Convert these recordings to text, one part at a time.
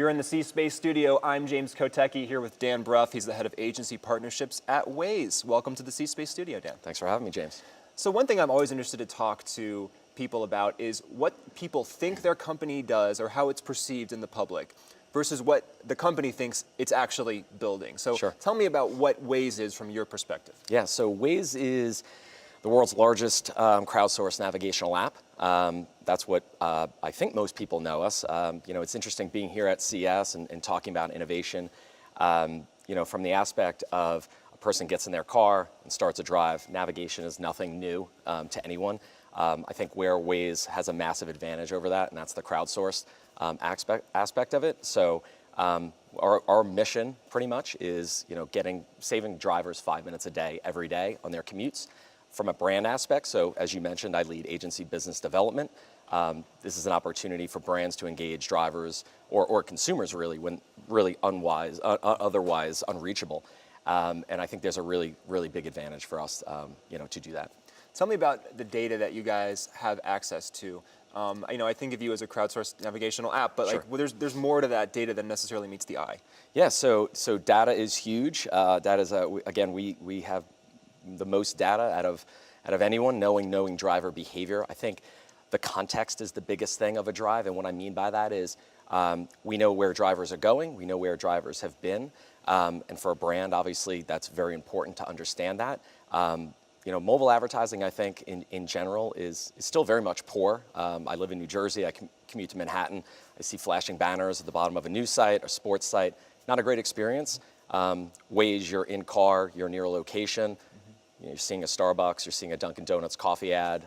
You're in the C-Space studio. I'm James Kotecki here with Dan Brough. He's the head of agency partnerships at Waze. Welcome to the C-Space studio, Dan. Thanks for having me, James. So one thing I'm always interested to talk to people about is what people think their company does or how it's perceived in the public versus what the company thinks it's actually building. So Tell me about what Waze is from your perspective. Yeah, so Waze is the world's largest crowdsourced navigational app. That's what I think most people know us. It's interesting being here at CS and talking about innovation, from the aspect of a person gets in their car and starts a drive. Navigation is nothing new to anyone. I think where Waze has a massive advantage over that, and that's the crowdsourced aspect of it. So our mission pretty much is saving drivers 5 minutes a day, every day on their commutes. From a brand aspect, so as you mentioned, I lead agency business development. This is an opportunity for brands to engage drivers or consumers really when really otherwise unreachable. And I think there's a really big advantage for us to do that. Tell me about the data that you guys have access to. I think of you as a crowdsourced navigational app, but there's more to that data than necessarily meets the eye. Yeah, so data is huge. Data is again, we have the most data out of anyone, knowing driver behavior. I think the context is the biggest thing of a drive, and what I mean by that is we know where drivers are going, we know where drivers have been, and for a brand, obviously, that's very important to understand that. Mobile advertising, I think, in general, is still very much poor. I live in New Jersey, I commute to Manhattan, I see flashing banners at the bottom of a news site, a sports site, not a great experience. Waze, you're in car, you're near a location, you're seeing a Starbucks, you're seeing a Dunkin' Donuts coffee ad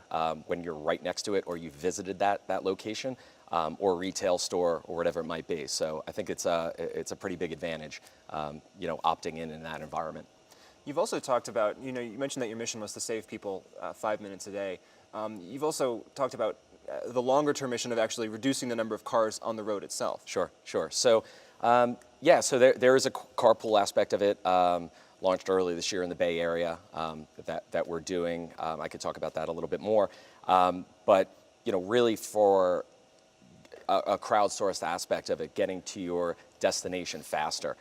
when you're right next to it or you visited that location or a retail store or whatever it might be. So I think it's a pretty big advantage, opting in that environment. You've also talked about, you mentioned that your mission was to save people 5 minutes a day. You've also talked about the longer term mission of actually reducing the number of cars on the road itself. Sure. So so there is a carpool aspect of it. Launched early this year in the Bay Area that we're doing. I could talk about that a little bit more. But really for a crowdsourced aspect of it, getting to your destination faster.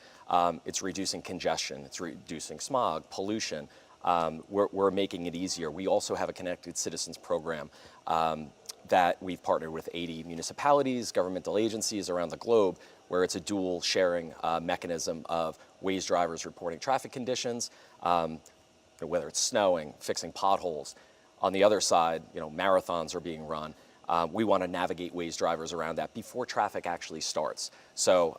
It's reducing congestion, it's reducing smog, pollution. We're making it easier. We also have a Connected Citizens program that we've partnered with 80 municipalities, governmental agencies around the globe, where it's a dual sharing mechanism of Waze drivers reporting traffic conditions, whether it's snowing, fixing potholes. On the other side, marathons are being run. We want to navigate Waze drivers around that before traffic actually starts. So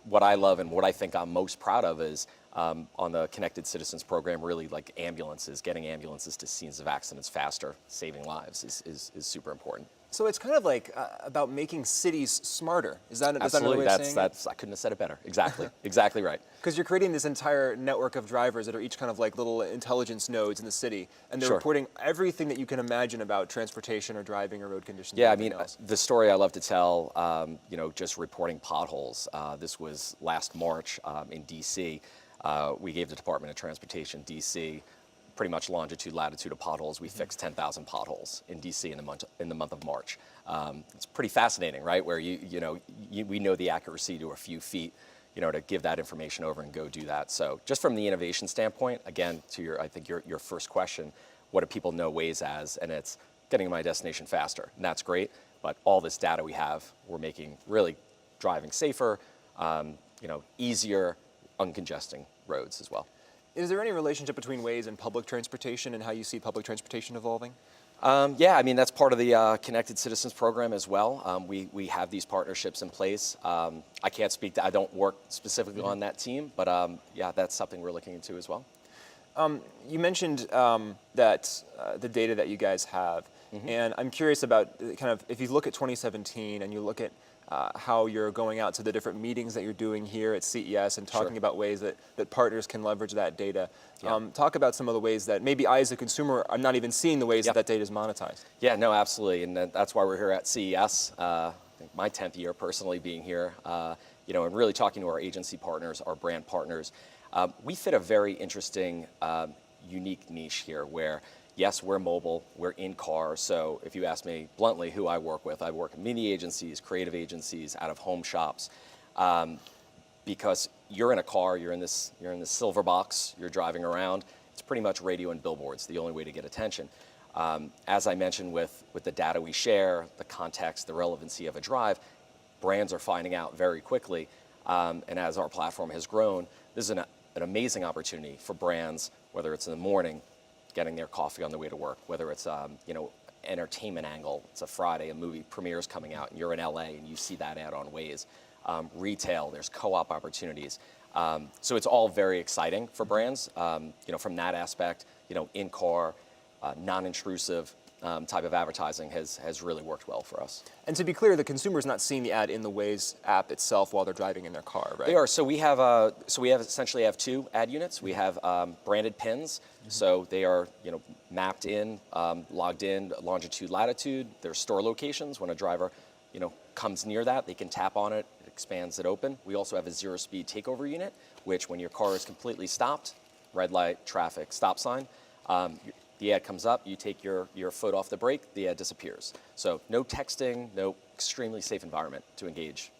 what I love and what I think I'm most proud of is on the Connected Citizens program, really like ambulances, getting ambulances to scenes of accidents faster, saving lives is super important. So it's kind of like about making cities smarter. Is that Absolutely. Another way of saying it? I couldn't have said it better. Exactly. Exactly right. Because you're creating this entire network of drivers that are each kind of like little intelligence nodes in the city, and they're reporting everything that you can imagine about transportation or driving or road conditions. Yeah, I mean, the story I love to tell, just reporting potholes. This was last March in DC. We gave the Department of Transportation, DC, pretty much longitude, latitude of potholes. We fixed 10,000 potholes in DC in the month of March. It's pretty fascinating, right? Where we know the accuracy to a few feet, to give that information over and go do that. So just from the innovation standpoint, again, to your first question, what do people know Waze as? And it's getting to my destination faster, and that's great. But all this data we have, we're making really driving safer, easier, uncongesting roads as well. Is there any relationship between Waze and public transportation and how you see public transportation evolving? Yeah, I mean, that's part of the Connected Citizens program as well. We have these partnerships in place. I can't speak to, I don't work specifically on that team, but yeah, that's something we're looking into as well. You mentioned that the data that you guys have, and I'm curious about kind of, if you look at 2017 and you look at how you're going out to the different meetings that you're doing here at CES and talking about ways that partners can leverage that data. Talk about some of the ways that maybe I as a consumer, I'm not even seeing the ways that data is monetized. Yeah, no, absolutely, and that's why we're here at CES. I think my 10th year personally being here, and really talking to our agency partners, our brand partners. We fit a very interesting, unique niche here where, yes, we're mobile, we're in car, so if you ask me bluntly who I work with in media agencies, creative agencies, out-of-home shops. because you're in a car, you're in this silver box, you're driving around. It's pretty much radio and billboards, the only way to get attention. As I mentioned with the data we share, the context, the relevancy of a drive, brands are finding out very quickly. And as our platform has grown, this is an amazing opportunity for brands, whether it's in the morning, getting their coffee on the way to work, whether it's entertainment angle, it's a Friday, a movie premieres coming out, and you're in LA and you see that ad on Waze. Retail, there's co-op opportunities. So it's all very exciting for brands. From that aspect, in-car, non-intrusive type of advertising has really worked well for us. And to be clear, the consumer's not seeing the ad in the Waze app itself while they're driving in their car, right? They are. So we have essentially have two ad units. We have branded pins. So they are mapped in, logged in, longitude, latitude. Their store locations. When a driver comes near that, they can tap on it. It expands it open. We also have a zero-speed takeover unit, which when your car is completely stopped, red light, traffic, stop sign, the ad comes up, you take your foot off the brake, the ad disappears. So no texting, no extremely safe environment to engage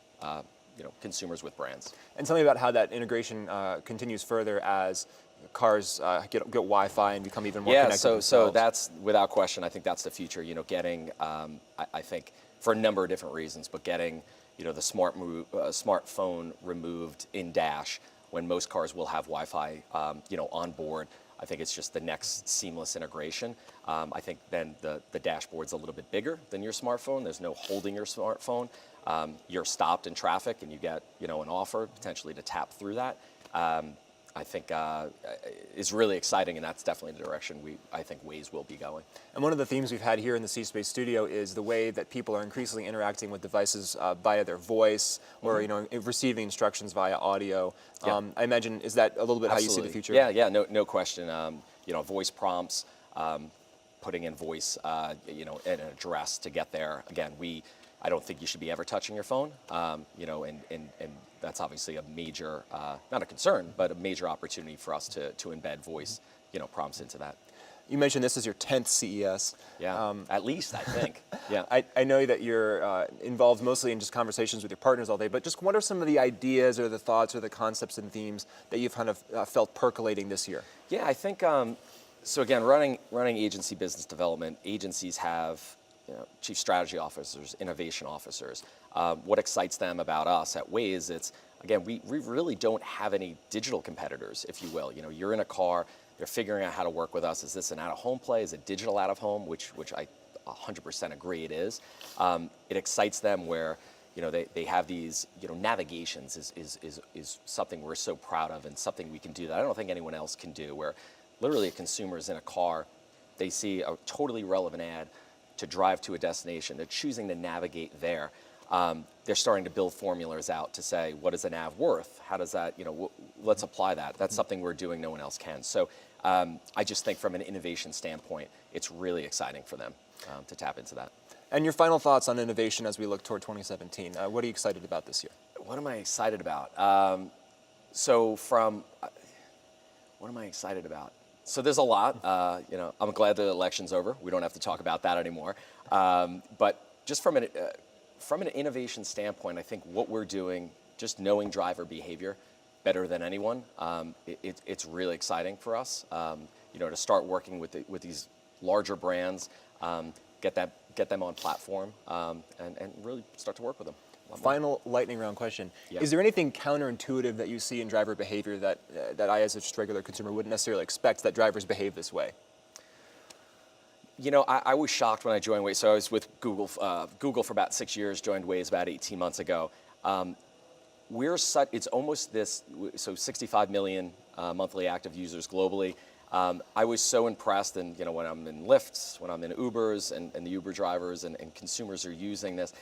consumers with brands. And tell me about how that integration continues further as cars get Wi-Fi and become even more connected themselves. So that's without question. I think that's the future. Getting I think for a number of different reasons, but getting the smartphone removed in dash when most cars will have Wi-Fi on board. I think it's just the next seamless integration. I think then the dashboard's a little bit bigger than your smartphone. There's no holding your smartphone. You're stopped in traffic and you get an offer potentially to tap through that. I think is really exciting, and that's definitely the direction I think Waze will be going. And one of the themes we've had here in the C-Space studio is the way that people are increasingly interacting with devices via their voice or receiving instructions via audio. Yeah. I imagine, is that a little bit Absolutely. how you see the future? Yeah, no question. Voice prompts, putting in voice, an address to get there. Again, I don't think you should be ever touching your phone, and that's obviously a major, not a concern, but a major opportunity for us to embed voice, prompts into that. You mentioned this is your 10th CES. Yeah, at least, I think. Yeah. I know that you're involved mostly in just conversations with your partners all day, but just what are some of the ideas or the thoughts or the concepts and themes that you've kind of felt percolating this year? Yeah, I think, so again, running agency business development, agencies have chief strategy officers, innovation officers. What excites them about us at Waze, it's, again, we really don't have any digital competitors, if you will. You're in a car, they're figuring out how to work with us. Is this an out-of-home play? Is it digital out-of-home, which I 100% agree it is. It excites them where they have these, navigations is something we're so proud of and something we can do that I don't think anyone else can do, where literally a consumer is in a car, they see a totally relevant ad to drive to a destination. They're choosing to navigate there. They're starting to build formulas out to say, what is a nav worth? How does that, let's apply that. That's something we're doing no one else can. So I just think from an innovation standpoint, it's really exciting for them to tap into that. And your final thoughts on innovation as we look toward 2017. What are you excited about this year? What am I excited about? What am I excited about? So there's a lot. I'm glad the election's over. We don't have to talk about that anymore. But just from an innovation standpoint, I think what we're doing, just knowing driver behavior better than anyone, it's really exciting for us. To start working with these larger brands, get them on platform, and really start to work with them. Final lightning round question. Yeah. Is there anything counterintuitive that you see in driver behavior that I, as a just regular consumer, wouldn't necessarily expect that drivers behave this way? I was shocked when I joined Waze. So I was with Google for about 6 years, joined Waze about 18 months ago. It's almost this, so 65 million monthly active users globally. I was so impressed, and when I'm in Lyfts, when I'm in Ubers, and the Uber drivers and consumers are using this,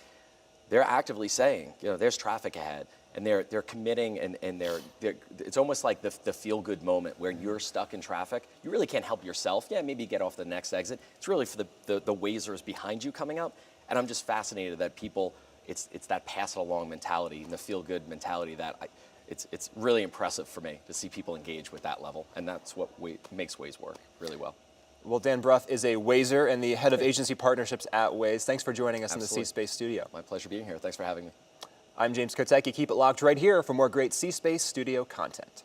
they're actively saying, there's traffic ahead, and they're committing, and it's almost like the feel-good moment where you're stuck in traffic. You really can't help yourself. Yeah, maybe get off the next exit. It's really for the Wazers behind you coming up, and I'm just fascinated that people, it's that pass-it-along mentality and the feel-good mentality that it's really impressive for me to see people engage with that level, and that's what makes Waze work really well. Well, Dan Brough is a Wazer and the head of agency partnerships at Waze. Thanks for joining us Absolutely. in the C-Space studio. My pleasure being here. Thanks for having me. I'm James Kotecki. Keep it locked right here for more great C-Space Studio content.